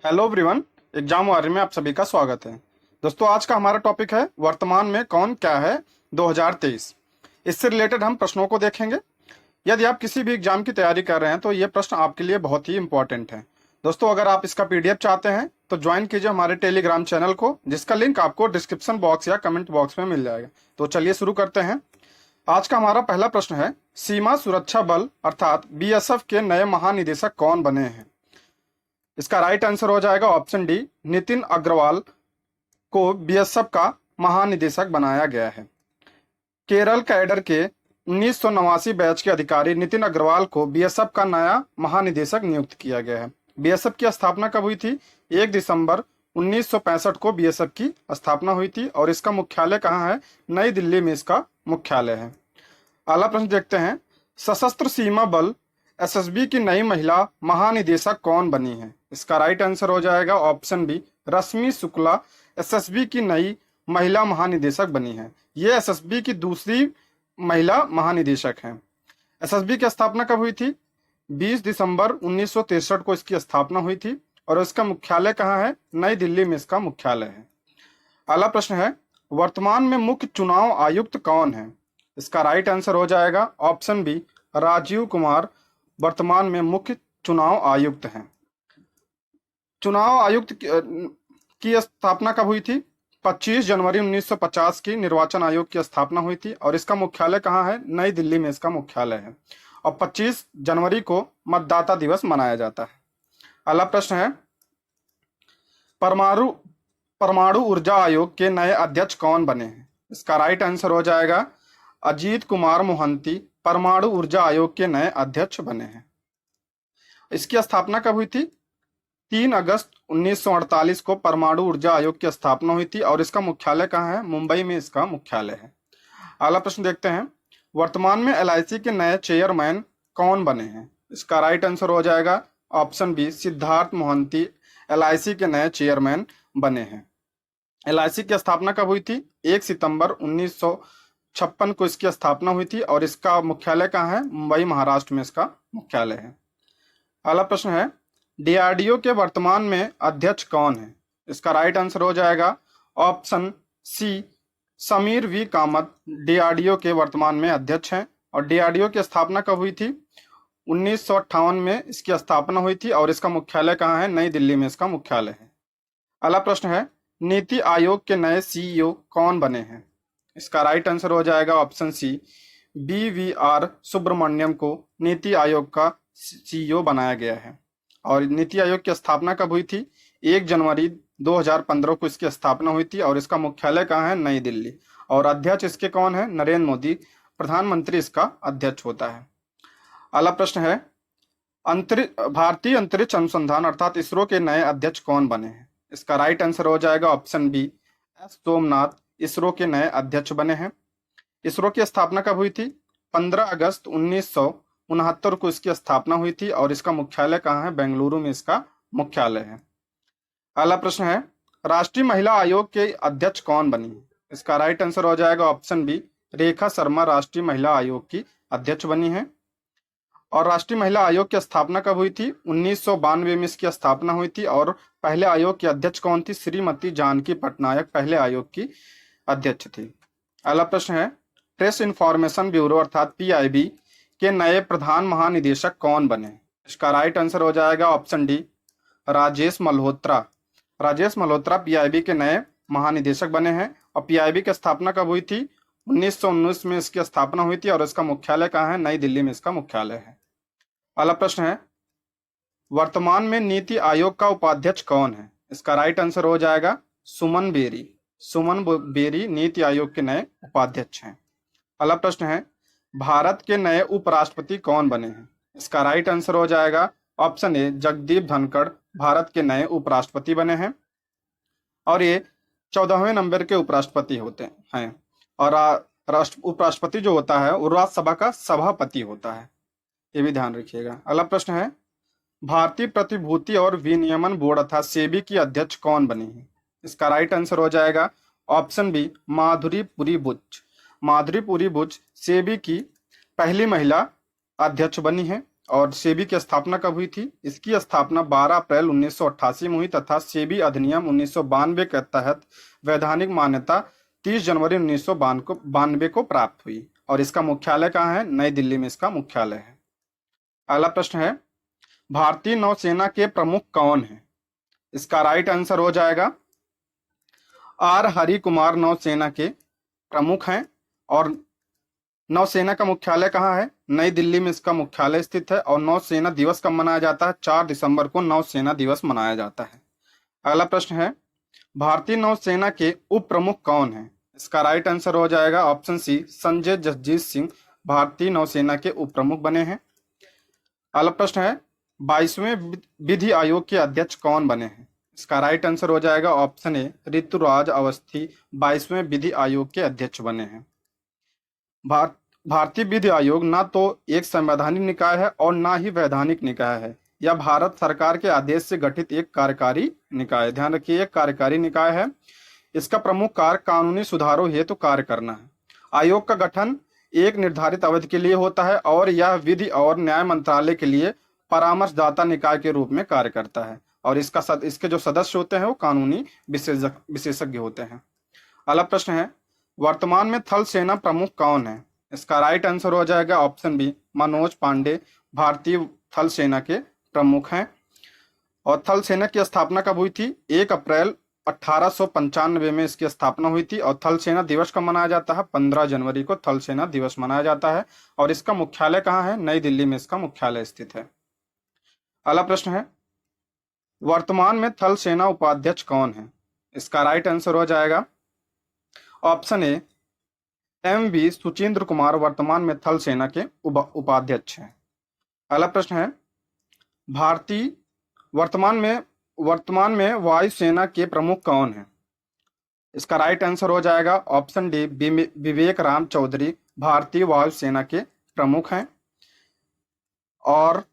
Hello everyone. Exam warrior में आप सभी का स्वागत है। दोस्तों, आज का हमारा टॉपिक है वर्तमान में कौन क्या है 2023। इससे रिलेटेड हम प्रश्नों को देखेंगे। यदि आप किसी भी एग्जाम की तैयारी कर रहे हैं तो ये प्रश्न आपके लिए बहुत ही इंपॉर्टेंट है। दोस्तों, अगर आप इसका पीडीएफ चाहते हैं तो ज्वाइन कीजिए हमारे टेलीग्राम चैनल को, जिसका लिंक आपको डिस्क्रिप्शन बॉक्स या कमेंट बॉक्स में मिल जाएगा। तो चलिए शुरू करते हैं। आज का हमारा पहला प्रश्न है, सीमा सुरक्षा बल अर्थात बीएसएफ के नए महानिदेशक कौन बने हैं? इसका राइट आंसर हो जाएगा ऑप्शन डी, नितिन अग्रवाल को बीएसएफ का महानिदेशक बनाया गया है। केरल कैडर के 1989 बैच के अधिकारी नितिन अग्रवाल को बीएसएफ का नया महानिदेशक नियुक्त किया गया है। बीएसएफ की स्थापना कब हुई थी? 1 दिसंबर 1965 को बीएसएफ की स्थापना हुई थी और इसका मुख्यालय कहाँ है? नई दिल्ली में इसका मुख्यालय है। अगला प्रश्न देखते हैं, सशस्त्र सीमा बल एसएसबी की नई महिला महानिदेशक कौन बनी है? इसका राइट आंसर हो जाएगा ऑप्शन बी, रश्मि शुक्ला एसएसबी की नई महिला महानिदेशक बनी है। ये एसएसबी की दूसरी महिला महानिदेशक हैं। एसएसबी की स्थापना कब हुई थी? 20 दिसंबर 1963 को इसकी स्थापना हुई थी और इसका मुख्यालय कहाँ है? नई दिल्ली में इसका मुख्यालय है। अगला प्रश्न है, वर्तमान में मुख्य चुनाव आयुक्त कौन है? इसका राइट आंसर हो जाएगा ऑप्शन बी, राजीव कुमार वर्तमान में मुख्य चुनाव आयुक्त हैं। चुनाव आयुक्त की स्थापना कब हुई थी? 25 जनवरी 1950 की निर्वाचन आयोग की स्थापना हुई थी और इसका मुख्यालय कहाँ है? नई दिल्ली में इसका मुख्यालय है और 25 जनवरी को मतदाता दिवस मनाया जाता है। अगला प्रश्न है, परमाणु परमाणु ऊर्जा आयोग के नए अध्यक्ष कौन बने हैं? इसका राइट आंसर हो जाएगा अजीत कुमार मोहंती परमाणु ऊर्जा आयोग के नए अध्यक्ष बने हैं। इसकी स्थापना कब हुई थी? 3 अगस्त 1948 को परमाणु ऊर्जा आयोग की स्थापना हुई थी और इसका मुख्यालय कहाँ है? मुंबई में इसका मुख्यालय है। अगला प्रश्न देखते हैं, वर्तमान में एलआईसी के नए चेयरमैन कौन बने हैं? इसका राइट आंसर हो जाएगा option B, Siddhartha Mohanty LIC के नए चेयरमैन बने हैं। एलआईसी की स्थापना कब हुई थी? 1 सितंबर 1956 को इसकी स्थापना हुई थी और इसका मुख्यालय कहाँ है? मुंबई महाराष्ट्र में इसका मुख्यालय है। अगला प्रश्न है, डीआरडीओ के वर्तमान में अध्यक्ष कौन है? इसका राइट आंसर हो जाएगा option C, Sameer V Kamat DRDO के वर्तमान में अध्यक्ष हैं और डीआरडीओ की स्थापना कब हुई थी? 1958 में इसकी स्थापना हुई थी और इसका मुख्यालय कहाँ है? नई दिल्ली में इसका मुख्यालय है। अगला प्रश्न है, नीति आयोग के नए सीईओ कौन बने हैं? इसका राइट आंसर हो जाएगा ऑप्शन सी, BVR सुब्रमण्यम को नीति आयोग का सीईओ बनाया गया है और नीति आयोग की स्थापना कब हुई थी? 1 जनवरी 2015 को इसकी स्थापना हुई थी और इसका मुख्यालय कहाँ है? नई दिल्ली और अध्यक्ष इसके कौन है? नरेंद्र मोदी प्रधानमंत्री इसका अध्यक्ष होता है। अगला प्रश्न है, भारतीय अंतरिक्ष अनुसंधान अर्थात इसरो के नए अध्यक्ष कौन बने हैं? इसका राइट आंसर हो जाएगा option B, S Somanath ISRO के नए अध्यक्ष बने हैं। इसरो की स्थापना कब हुई थी? 15 अगस्त 1969 को इसकी स्थापना हुई थी और इसका मुख्यालय कहाँ है? बेंगलुरु में इसका मुख्यालय है। अगला प्रश्न है, राष्ट्रीय महिला आयोग के अध्यक्ष कौन बनी है? इसका राइट आंसर हो जाएगा ऑप्शन बी, रेखा शर्मा राष्ट्रीय महिला आयोग की अध्यक्ष बनी है। और राष्ट्रीय महिला आयोग की स्थापना कब हुई थी? 1992 में इसकी स्थापना हुई थी और पहले आयोग की अध्यक्ष कौन थी? श्रीमती जानकी पटनायक पहले आयोग की अध्यक्ष थी। अगला प्रश्न है, प्रेस इंफॉर्मेशन ब्यूरो अर्थात पीआईबी के नए प्रधान महानिदेशक कौन बने? इसका राइट आंसर हो जाएगा option D, Rajesh Malhotra. Rajesh Malhotra PIB के नए महानिदेशक बने हैं और पीआईबी की स्थापना कब हुई थी? 1919 में इसकी स्थापना हुई थी और इसका मुख्यालय कहाँ है? नई दिल्ली में इसका मुख्यालय है। अगला प्रश्न है, वर्तमान में नीति आयोग का उपाध्यक्ष कौन है? इसका राइट आंसर हो जाएगा सुमन बेरी। सुमन बेरी नीति आयोग के नए उपाध्यक्ष हैं। अगला प्रश्न है, भारत के नए उपराष्ट्रपति कौन बने हैं? इसका राइट आंसर हो जाएगा ऑप्शन ए, जगदीप धनखड़ भारत के नए उपराष्ट्रपति बने हैं और ये 14वें नंबर के उपराष्ट्रपति होते हैं और उपराष्ट्रपति जो होता है वो राज्यसभा का सभापति होता है, ये भी ध्यान रखिएगा। अगला प्रश्न है, भारतीय प्रतिभूति और विनियमन बोर्ड अर्थात सेबी की अध्यक्ष कौन बनी है? इसका राइट आंसर हो जाएगा ऑप्शन बी, माधुरी पुरी बुच। माधुरी पुरी बुच सेबी की पहली महिला अध्यक्ष बनी है और सेबी की स्थापना कब हुई थी? इसकी स्थापना 12 अप्रैल 1988 में हुई तथा सेबी अधिनियम 1992 के तहत वैधानिक मान्यता 30 जनवरी 1992 को प्राप्त हुई। और इसका मुख्यालय कहाँ है? नई दिल्ली में इसका मुख्यालय है। अगला प्रश्न है, भारतीय नौसेना के प्रमुख कौन है? इसका राइट आंसर हो जाएगा आर हरि कुमार नौसेना के प्रमुख हैं। और नौसेना का मुख्यालय कहाँ है? नई दिल्ली में इसका मुख्यालय स्थित है। और नौसेना दिवस कब मनाया जाता है? 4 दिसंबर को नौसेना दिवस मनाया जाता है। अगला प्रश्न है, भारतीय नौसेना के उप प्रमुख कौन है? इसका राइट आंसर हो जाएगा ऑप्शन सी, संजय जसजीत सिंह भारतीय नौसेना के उप प्रमुख बने हैं। अगला प्रश्न है, 22वें विधि आयोग के अध्यक्ष कौन बने हैं? इसका राइट आंसर हो जाएगा ऑप्शन ए, ऋतुराज अवस्थी 22वें विधि आयोग के अध्यक्ष बने हैं। भारतीय विधि आयोग ना तो एक संवैधानिक निकाय है और ना ही वैधानिक निकाय है। यह भारत सरकार के आदेश से गठित एक कार्यकारी निकाय है। ध्यान रखिए, एक कार्यकारी निकाय है। इसका प्रमुख कार्य कानूनी सुधारों हेतु कार्य करना है। आयोग का गठन एक निर्धारित अवधि के लिए होता है और यह विधि और न्याय मंत्रालय के लिए परामर्शदाता निकाय के रूप में कार्य करता है। और इसके जो सदस्य होते हैं वो कानूनी विशेषज्ञ होते हैं। अगला प्रश्न है, वर्तमान में थल सेना प्रमुख कौन है? इसका राइट आंसर हो जाएगा ऑप्शन बी, मनोज पांडे भारतीय थल सेना के प्रमुख हैं। और थल सेना की स्थापना कब हुई थी? 1 अप्रैल 1895 में इसकी स्थापना हुई थी। और थल सेना दिवस कब मनाया जाता है? 15 जनवरी को थल सेना दिवस मनाया जाता है। और इसका मुख्यालय कहाँ है? नई दिल्ली में इसका मुख्यालय स्थित है। अगला प्रश्न है, वर्तमान में थल सेना उपाध्यक्ष कौन है? इसका राइट आंसर हो जाएगा option A, M V. Suchindra Kumar वर्तमान में थल सेना के उपाध्यक्ष हैं। अगला प्रश्न है, भारतीय वर्तमान में वायुसेना के प्रमुख कौन है? इसका राइट आंसर हो जाएगा ऑप्शन डी, विवेक राम चौधरी भारतीय वायुसेना के प्रमुख हैं। और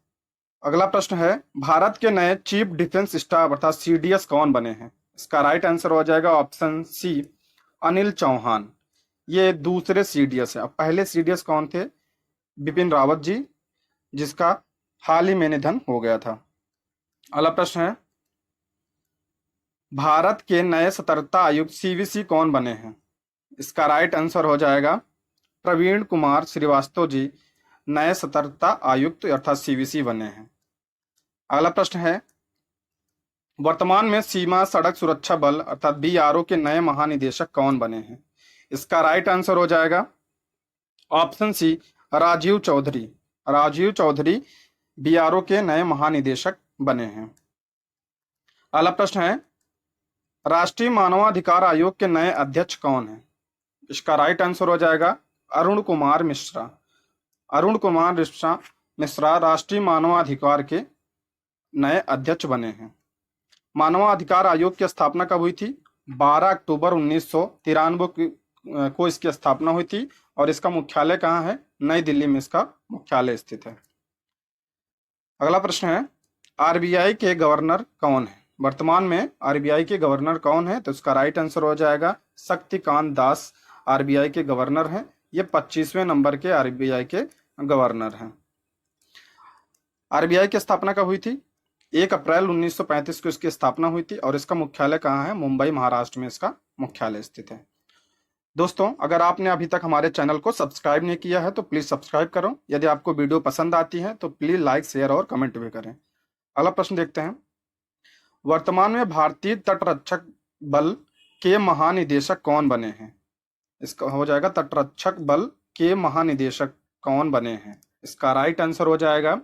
अगला प्रश्न है, भारत के नए चीफ डिफेंस स्टाफ अर्थात सीडीएस कौन बने हैं? इसका राइट आंसर हो जाएगा ऑप्शन सी, अनिल चौहान। ये दूसरे सीडीएस है। अब पहले सीडीएस कौन थे? बिपिन रावत जी, जिसका हाल ही में निधन हो गया था। अगला प्रश्न है, भारत के नए सतर्कता आयुक्त सीवीसी कौन बने हैं? इसका राइट आंसर हो जाएगा प्रवीण कुमार श्रीवास्तव जी नए सतर्कता आयुक्त अर्थात सीवीसी बने हैं। अगला प्रश्न है, वर्तमान में सीमा सड़क सुरक्षा बल अर्थात बीआरओ के नए महानिदेशक कौन बने हैं? इसका राइट आंसर हो जाएगा option C, Rajiv Chaudhary. Rajiv Chaudhary BRO के नए महानिदेशक बने हैं। अगला प्रश्न है, राष्ट्रीय मानवाधिकार आयोग के नए अध्यक्ष कौन हैं? इसका राइट आंसर हो जाएगा अरुण कुमार मिश्रा। अरुण कुमार मिश्रा राष्ट्रीय मानवाधिकार के नए अध्यक्ष बने हैं। मानवाधिकार आयोग की स्थापना कब हुई थी? 12 अक्टूबर 1993 को इसकी स्थापना हुई थी। और इसका मुख्यालय कहाँ है? नई दिल्ली में इसका मुख्यालय स्थित है। अगला प्रश्न है, आरबीआई के गवर्नर कौन है? वर्तमान में आरबीआई के गवर्नर कौन है? तो इसका राइट आंसर हो जाएगा शक्तिकांत दास आरबीआई के गवर्नर हैं। ये 25वें नंबर के आरबीआई के गवर्नर हैं। आरबीआई की स्थापना कब हुई थी? 1 अप्रैल 1935 को इसकी स्थापना हुई थी। और इसका मुख्यालय कहाँ है? मुंबई महाराष्ट्र में इसका मुख्यालय स्थित है। दोस्तों, अगर आपने अभी तक हमारे चैनल को सब्सक्राइब नहीं किया है तो प्लीज सब्सक्राइब करो। यदि आपको वीडियो पसंद आती है तो प्लीज लाइक, शेयर और कमेंट भी करें। अगला प्रश्न देखते हैं, वर्तमान में भारतीय तटरक्षक बल के महानिदेशक कौन बने हैं? इसका हो जाएगा तटरक्षक बल के महानिदेशक कौन बने हैं? इसका राइट आंसर हो जाएगा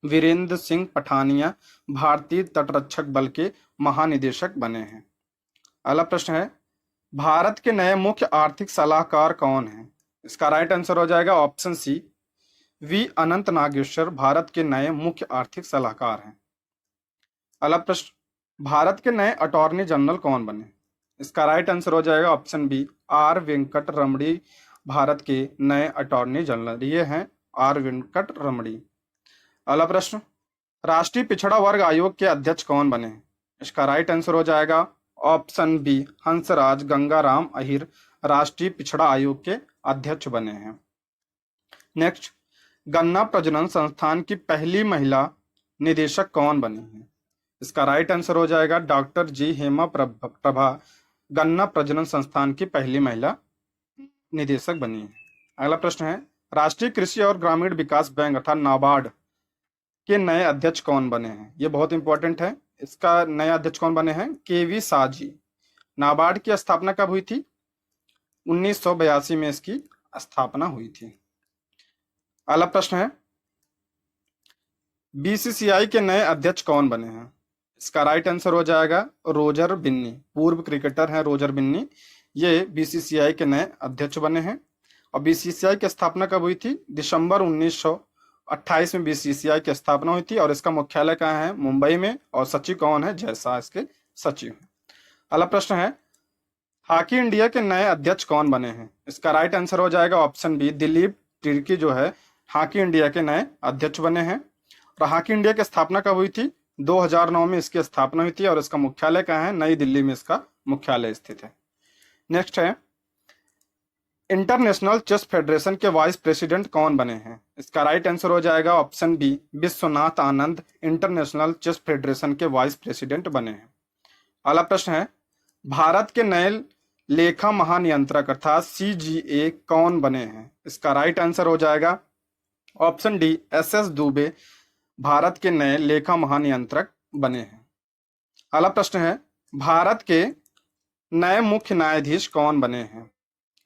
वीरेंद्र सिंह पठानिया भारतीय तटरक्षक बल के महानिदेशक बने हैं। अगला प्रश्न है, भारत के नए मुख्य आर्थिक सलाहकार कौन हैं? इसका राइट आंसर हो जाएगा ऑप्शन सी, वी अनंत नागेश्वर भारत के नए मुख्य आर्थिक सलाहकार हैं। अगला प्रश्न, भारत के नए अटॉर्नी जनरल कौन बने? इसका राइट आंसर हो जाएगा ऑप्शन बी, आर वेंकट रमणी भारत के नए अटॉर्नी जनरल ये हैं आर वेंकट रमणी। अगला प्रश्न, राष्ट्रीय पिछड़ा वर्ग आयोग के अध्यक्ष कौन बने हैं? इसका राइट आंसर हो जाएगा ऑप्शन बी, हंसराज गंगाराम अहिर राष्ट्रीय पिछड़ा आयोग के अध्यक्ष बने हैं। नेक्स्ट, गन्ना प्रजनन संस्थान की पहली महिला निदेशक कौन बनी है? इसका राइट आंसर हो जाएगा डॉक्टर जी हेमा प्रभा गन्ना प्रजनन संस्थान की पहली महिला निदेशक बनी है। अगला प्रश्न है, राष्ट्रीय कृषि और ग्रामीण विकास बैंक अर्थात नाबार्ड के नए अध्यक्ष कौन बने हैं? ये बहुत इंपॉर्टेंट है। इसका नया अध्यक्ष कौन बने हैं? केवी शाह जी। नाबार्ड की स्थापना कब हुई थी? 1982 में इसकी स्थापना हुई थी। अगला प्रश्न है, बीसीसीआई के नए अध्यक्ष कौन बने हैं? इसका राइट आंसर हो जाएगा रोजर बिन्नी। पूर्व क्रिकेटर हैं रोजर बिन्नी, ये बीसीसीआई के नए अध्यक्ष बने हैं। और बीसीसीआई की स्थापना कब हुई थी? दिसंबर 1928 में बीसीसीआई की स्थापना हुई थी और इसका मुख्यालय कहाँ है? मुंबई में। और सचिव कौन है? जय शाह इसके सचिव हैं। अगला प्रश्न है, हॉकी इंडिया के नए अध्यक्ष कौन बने हैं? इसका राइट आंसर हो जाएगा ऑप्शन बी, दिलीप तिर्की जो है हॉकी इंडिया के नए अध्यक्ष बने हैं। और हॉकी इंडिया की स्थापना कब हुई थी? 2009 में इसकी स्थापना हुई थी और इसका मुख्यालय कहाँ है? नई दिल्ली में इसका मुख्यालय स्थित है। नेक्स्ट है, इंटरनेशनल चेस फेडरेशन के वाइस प्रेसिडेंट कौन बने हैं? इसका राइट आंसर हो जाएगा option B, Vishwanath Anand international chess federation के वाइस प्रेसिडेंट बने हैं। अगला प्रश्न है, भारत के नए लेखा महानियंत्रक अर्थात सीजीए कौन बने हैं? इसका राइट आंसर हो जाएगा option D, SS Dubey Bharat के नए लेखा महानियंत्रक बने हैं। अगला प्रश्न है, भारत के नए मुख्य न्यायाधीश कौन बने हैं?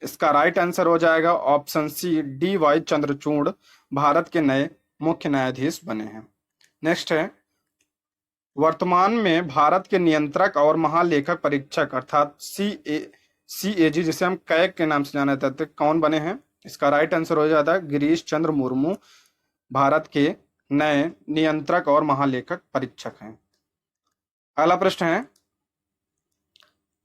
इसका राइट आंसर हो जाएगा option C, D Y Chandrachud Bharat के नए मुख्य न्यायाधीश बने हैं। नेक्स्ट है, वर्तमान में भारत के नियंत्रक और महालेखक परीक्षक अर्थात सीएजी जिसे हम कैग के नाम से जाना जाते हैं कौन बने हैं? इसका राइट आंसर हो जाता है गिरीश चंद्र मुर्मू भारत के नए नियंत्रक और महालेखक परीक्षक हैं। अगला प्रश्न है,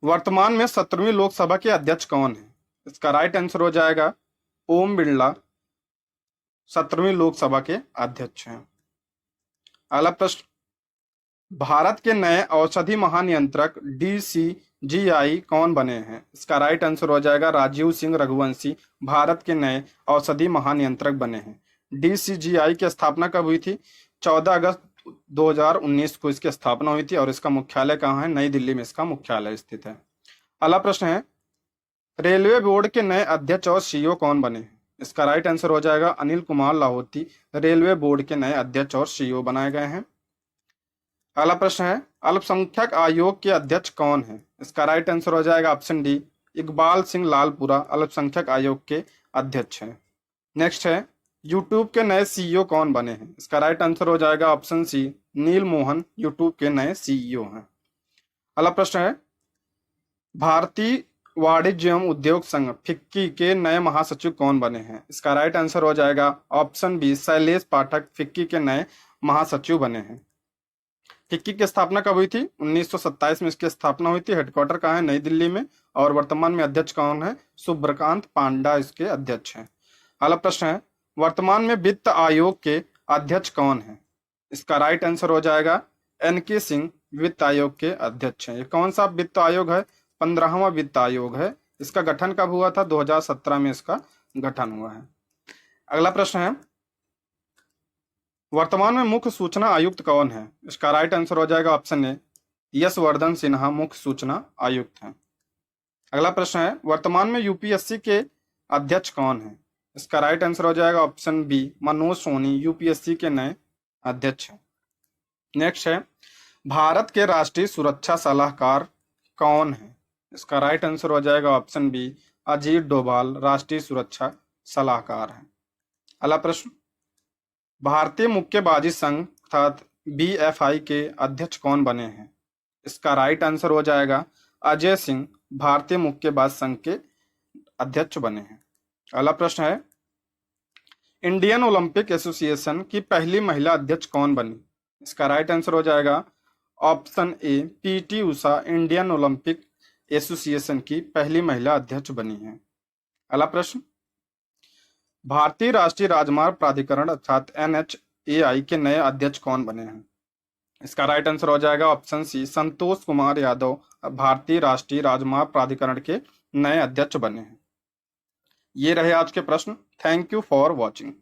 वर्तमान में 17वीं लोकसभा के अध्यक्ष कौन है? इसका राइट आंसर हो जाएगा ओम बिरला 17वीं लोकसभा के अध्यक्ष हैं। अगला प्रश्न, भारत के नए औषधि महानियंत्रक डीसीजीआई कौन बने हैं? इसका राइट आंसर हो जाएगा राजीव सिंह रघुवंशी भारत के नए औषधि महानियंत्रक बने हैं। डीसीजीआई की स्थापना कब हुई थी? 14 अगस्त 2019 को इसकी स्थापना हुई थी और इसका मुख्यालय कहाँ है? नई दिल्ली में इसका मुख्यालय स्थित है। अगला प्रश्न है, रेलवे बोर्ड के नए अध्यक्ष और सीईओ कौन बने हैं? इसका राइट आंसर हो जाएगा अनिल कुमार लाहौती रेलवे बोर्ड के नए अध्यक्ष और सीईओ बनाए गए हैं। अगला प्रश्न है, अल्पसंख्यक आयोग के अध्यक्ष कौन है? इसका राइट आंसर हो जाएगा ऑप्शन डी, इकबाल सिंह लालपुरा अल्पसंख्यक आयोग के अध्यक्ष हैं। नेक्स्ट है, यूट्यूब के नए सीईओ कौन बने हैं? इसका राइट आंसर हो जाएगा ऑप्शन सी, नील मोहन यूट्यूब के नए सीईओ हैं। अगला प्रश्न है, भारतीय वाणिज्य एवं उद्योग संघ फिक्की के नए महासचिव कौन बने हैं? इसका राइट आंसर हो जाएगा ऑप्शन बी, शैलेश पाठक फिक्की के नए महासचिव बने हैं। फिक्की की स्थापना कब हुई थी? 1927 में इसकी स्थापना हुई थी। हेडक्वार्टर कहाँ है? नई दिल्ली में। और वर्तमान में अध्यक्ष कौन है? सुब्रकांत पांडा इसके अध्यक्ष हैं। अगला प्रश्न है, वर्तमान में वित्त आयोग के अध्यक्ष कौन है? इसका राइट आंसर हो जाएगा एनके सिंह वित्त आयोग के अध्यक्ष हैं। ये कौन सा वित्त आयोग है? 15वां वित्त आयोग है। इसका गठन कब हुआ था? 2017 में इसका गठन हुआ है। अगला प्रश्न है, वर्तमान में मुख्य सूचना आयुक्त कौन है? इसका राइट आंसर हो जाएगा ऑप्शन ए, यशवर्धन सिन्हा मुख्य सूचना आयुक्त हैं। अगला प्रश्न है, वर्तमान में यूपीएससी के अध्यक्ष कौन है? इसका राइट आंसर हो जाएगा option B, Manoj Soni UPSC के नए अध्यक्ष हैं। नेक्स्ट है, भारत के राष्ट्रीय सुरक्षा सलाहकार कौन है? इसका राइट आंसर हो जाएगा ऑप्शन बी, अजीत डोभाल राष्ट्रीय सुरक्षा सलाहकार है। अगला प्रश्न, भारतीय मुक्केबाजी संघ अर्थात बीएफआई के अध्यक्ष कौन बने हैं? इसका राइट आंसर हो जाएगा अजय सिंह भारतीय मुक्केबाज संघ के अध्यक्ष बने हैं। अगला प्रश्न है, इंडियन ओलंपिक एसोसिएशन की पहली महिला अध्यक्ष कौन बनी? इसका राइट आंसर हो जाएगा ऑप्शन ए, PT Usha Indian Olympic association की पहली महिला अध्यक्ष बनी है। अगला प्रश्न, भारतीय राष्ट्रीय राजमार्ग प्राधिकरण अर्थात एनएचएआई के नए अध्यक्ष कौन बने हैं? इसका राइट आंसर हो जाएगा ऑप्शन सी, संतोष कुमार यादव भारतीय राष्ट्रीय राजमार्ग प्राधिकरण के नए अध्यक्ष बने हैं। ये रहे आज के प्रश्न। Thank you for watching.